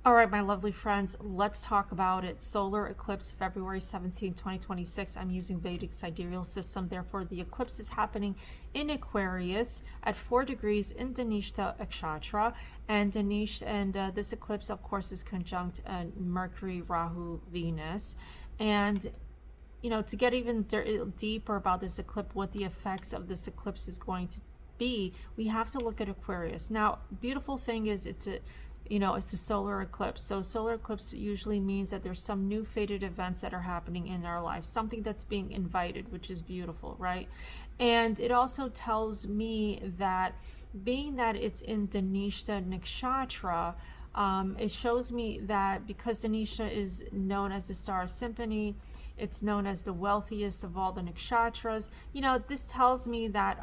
All right, my lovely friends, let's talk about it. Solar eclipse, February 17, 2026. I'm using Vedic sidereal system. Therefore, the eclipse is happening in Aquarius at 4 degrees in Dhanishta Akshatra. And this eclipse, of course, is conjunct Mercury, Rahu, Venus. And to get even deeper about this eclipse, what the effects of this eclipse is going to be, we have to look at Aquarius. Now, beautiful thing is it's a solar eclipse. So solar eclipse usually means that there's some new fated events that are happening in our life, something that's being invited, which is beautiful, right? And it also tells me that being that it's in Dhanishta Nakshatra, it shows me that because Dhanishta is known as the Star Symphony, it's known as the wealthiest of all the nakshatras. This tells me that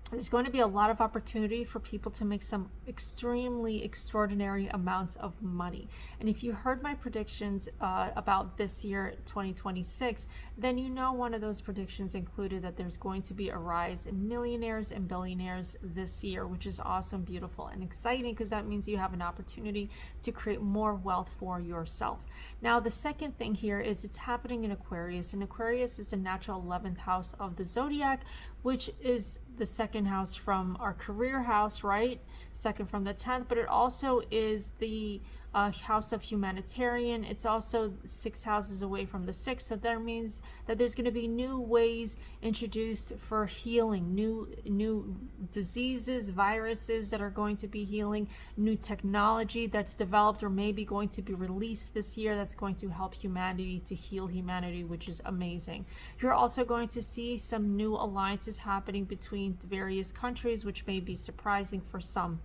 there's going to be a lot of opportunity for people to make some extremely extraordinary amounts of money. And if you heard my predictions about this year, 2026, then one of those predictions included that there's going to be a rise in millionaires and billionaires this year, which is awesome, beautiful, and exciting because that means you have an opportunity to create more wealth for yourself. Now, the second thing here is it's happening in Aquarius, and Aquarius is the natural 11th house of the zodiac, which is the second house from our career house, right? Second from the 10th, but it also is the house of humanitarian. It's also 6 houses away from the 6th, so that means that there's going to be new ways introduced for healing, new diseases, viruses that are going to be healing, new technology that's developed or maybe going to be released this year that's going to help humanity to heal humanity, which is amazing. You're also going to see some new alliances happening between various countries, which may be surprising for some.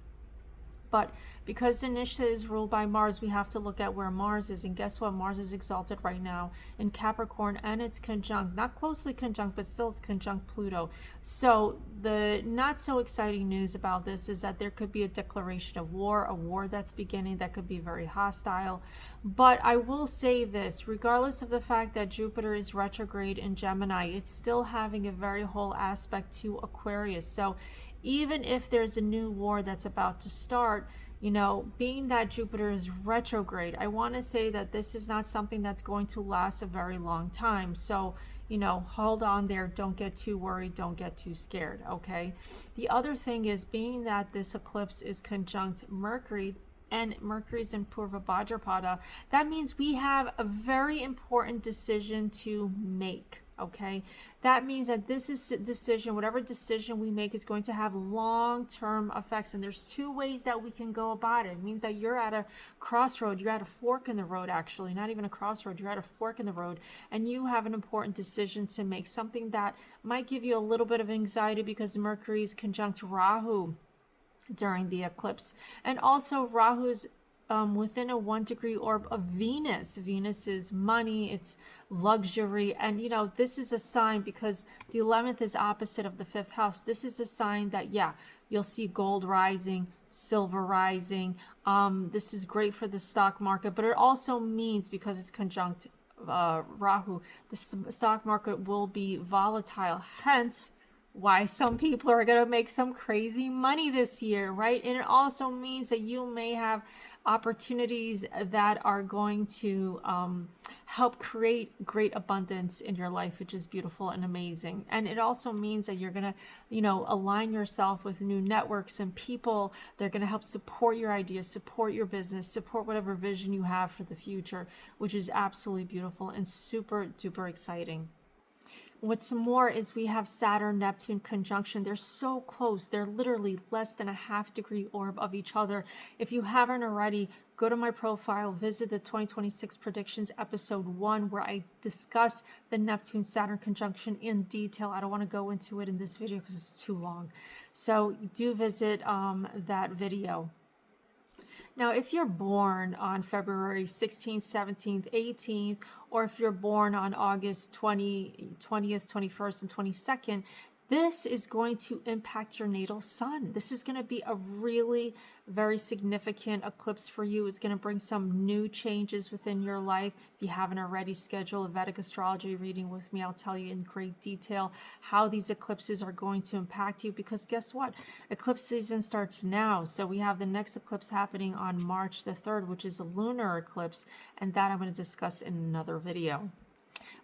But because Dhanishta is ruled by Mars, we have to look at where Mars is. And guess what? Mars is exalted right now in Capricorn, and it's conjunct, not closely conjunct, but still it's conjunct Pluto. So the not so exciting news about this is that there could be a declaration of war, a war that's beginning that could be very hostile. But I will say this, regardless of the fact that Jupiter is retrograde in Gemini, it's still having a very whole aspect to Aquarius. So even if there's a new war that's about to start, being that Jupiter is retrograde, I want to say that this is not something that's going to last a very long time. So, hold on there. Don't get too worried. Don't get too scared. Okay. The other thing is, being that this eclipse is conjunct Mercury, and Mercury's in Purva Bhadrapada, that means we have a very important decision to make. Okay, that means that this is decision, whatever decision we make, is going to have long-term effects. And there's two ways that we can go about it. It means that you're at a crossroad, you're at a fork in the road, actually, not even a crossroad, you're at a fork in the road, and you have an important decision to make, something that might give you a little bit of anxiety because Mercury is conjunct Rahu during the eclipse. And also Rahu's within a 1 degree orb of Venus. Venus is money, it's luxury. And this is a sign, because the 11th is opposite of the 5th house. This is a sign that, you'll see gold rising, silver rising. This is great for the stock market, but it also means, because it's conjunct Rahu, the stock market will be volatile. Hence, why some people are going to make some crazy money this year, right? And it also means that you may have opportunities that are going to help create great abundance in your life, which is beautiful and amazing. And it also means that you're going to, align yourself with new networks and people. They're going to help support your ideas, support your business, support whatever vision you have for the future, which is absolutely beautiful and super duper exciting. What's more is we have Saturn, Neptune conjunction. They're so close. They're literally less than a 1/2 degree orb of each other. If you haven't already, go to my profile, visit the 2026 predictions episode 1, where I discuss the Neptune Saturn conjunction in detail. I don't want to go into it in this video because it's too long. So do visit that video. Now, if you're born on February 16th, 17th, 18th, or if you're born on August 20th, 21st, and 22nd, this is going to impact your natal sun. This is going to be a really very significant eclipse for you. It's going to bring some new changes within your life. If you haven't already scheduled a Vedic astrology reading with me, I'll tell you in great detail how these eclipses are going to impact you, because guess what? Eclipse season starts now. So we have the next eclipse happening on March the 3rd, which is a lunar eclipse, and that I'm going to discuss in another video.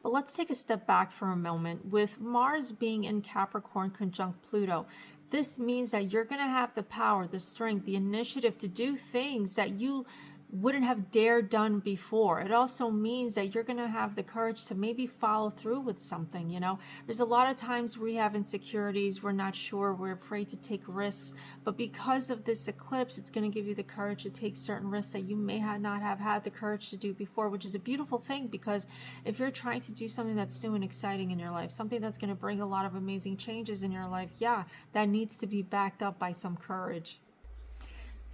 But let's take a step back for a moment. With Mars being in Capricorn conjunct Pluto, this means that you're going to have the power, the strength, the initiative to do things that you wouldn't have dared done before. It also means that you're going to have the courage to maybe follow through with something. You know, there's a lot of times we have insecurities, we're not sure, we're afraid to take risks, but because of this eclipse, it's going to give you the courage to take certain risks that you may not have had the courage to do before, which is a beautiful thing, because if you're trying to do something that's new and exciting in your life, something that's going to bring a lot of amazing changes in your life, yeah, that needs to be backed up by some courage.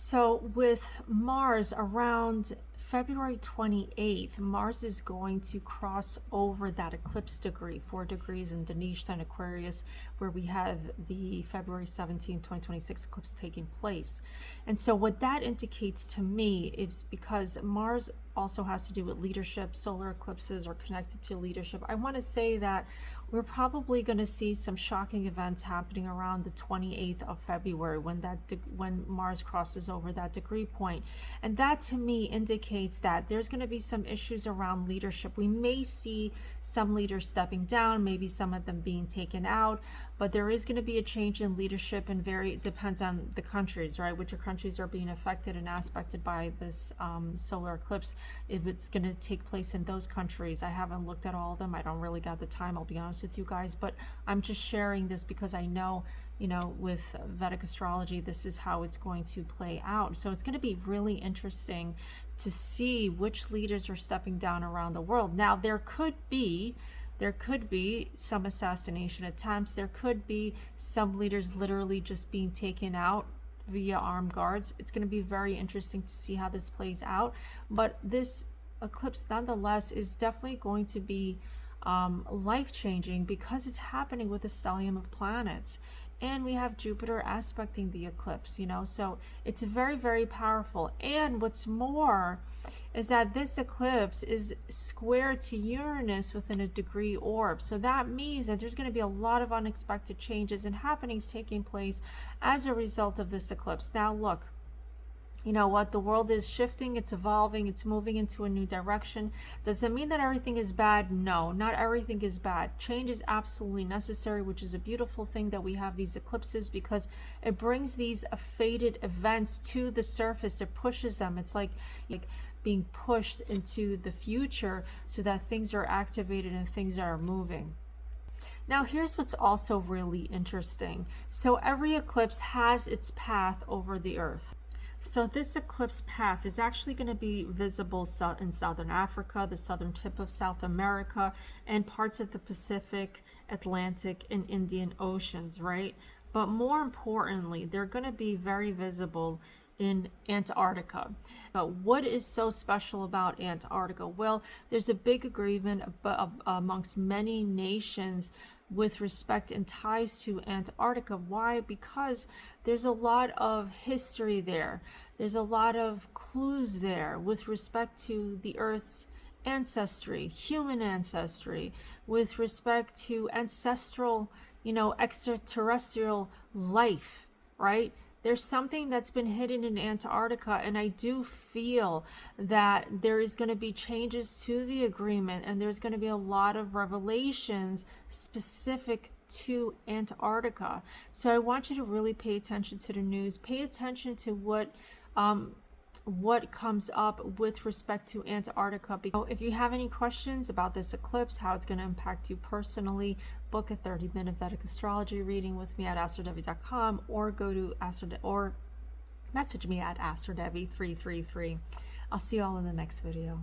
So with Mars around February 28th, Mars is going to cross over that eclipse degree, 4 degrees in Dinesh and Aquarius, where we have the February 17, 2026 eclipse taking place. And so what that indicates to me is, because Mars also has to do with leadership, solar eclipses are connected to leadership, I want to say that we're probably going to see some shocking events happening around the 28th of February when Mars crosses over that degree point. And that to me indicates that there's going to be some issues around leadership. We may see some leaders stepping down, maybe some of them being taken out, but there is going to be a change in leadership, and it depends on the countries, right? Which countries are being affected and aspected by this solar eclipse, if it's going to take place in those countries. I haven't looked at all of them. I don't really got the time, I'll be honest with you guys, but I'm just sharing this because I know, you know, with Vedic astrology, this is how it's going to play out. So it's going to be really interesting to see which leaders are stepping down around the world. Now, there could be some assassination attempts. There could be some leaders literally just being taken out via armed guards. It's going to be very interesting to see how this plays out. But this eclipse, nonetheless, is definitely going to be life-changing, because it's happening with a stellium of planets. And we have Jupiter aspecting the eclipse, you know, so it's very, very powerful. And what's more is that this eclipse is square to Uranus within a degree orb. So that means that there's going to be a lot of unexpected changes and happenings taking place as a result of this eclipse. Now, look, you know what? The world is shifting, it's evolving, it's moving into a new direction. Does it mean that everything is bad? No, not everything is bad. Change is absolutely necessary, which is a beautiful thing that we have these eclipses, because it brings these faded events to the surface. It pushes them. It's like being pushed into the future so that things are activated and things are moving. Now, here's what's also really interesting. So every eclipse has its path over the Earth. So this eclipse path is actually going to be visible in Southern Africa, the southern tip of South America, and parts of the Pacific, Atlantic, and Indian Oceans, right? But more importantly, they're going to be very visible in Antarctica. But what is so special about Antarctica? Well, there's a big agreement amongst many nations with respect and ties to Antarctica. Why? Because there's a lot of history there. There's a lot of clues there with respect to the Earth's ancestry, human ancestry, with respect to ancestral, you know, extraterrestrial life, right? There's something that's been hidden in Antarctica, and I do feel that there is going to be changes to the agreement, and there's going to be a lot of revelations specific to Antarctica. So I want you to really pay attention to the news, pay attention to what comes up with respect to Antarctica. If you have any questions about this eclipse, how it's going to impact you personally, book a 30-minute Vedic astrology reading with me at AstroDevi.com, or go to or message me at AstroDevi333. I'll see you all in the next video.